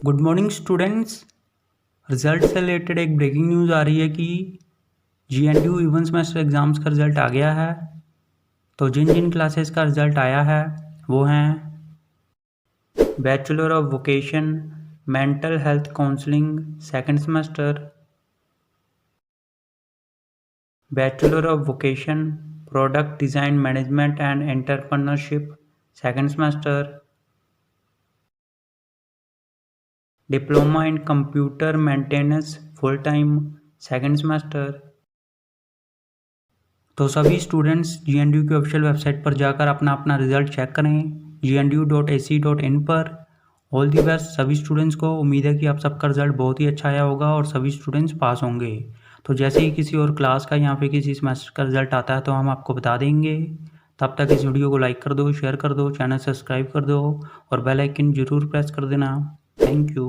Good morning students. Result से related एक breaking news आ रही है कि GNDU इवन सेमेस्टर एग्ज़ाम्स का रिज़ल्ट आ गया है। तो जिन जिन क्लासेस का रिज़ल्ट आया है वो हैं bachelor of vocation mental health counselling second semester, bachelor of vocation product design management and entrepreneurship second semester, diploma in computer maintenance full time second semester. तो सभी स्टूडेंट्स GNDU की ऑफिशियल वेबसाइट पर जाकर अपना अपना रिजल्ट चेक करें gnu.ac.in पर। All the best सभी स्टूडेंट्स को। उम्मीद है कि आप सबका रिजल्ट बहुत ही अच्छा आया होगा और सभी स्टूडेंट्स पास होंगे। तो जैसे ही किसी और क्लास का या फिर किसी सेमेस्टर का रिजल्ट आता है तो हम आपको बता देंगे। तब तक इस वीडियो को लाइक कर दो, शेयर कर दो, चैनल सब्सक्राइब कर दो और बेल आइकन ज़रूर प्रेस कर देना। Thank you.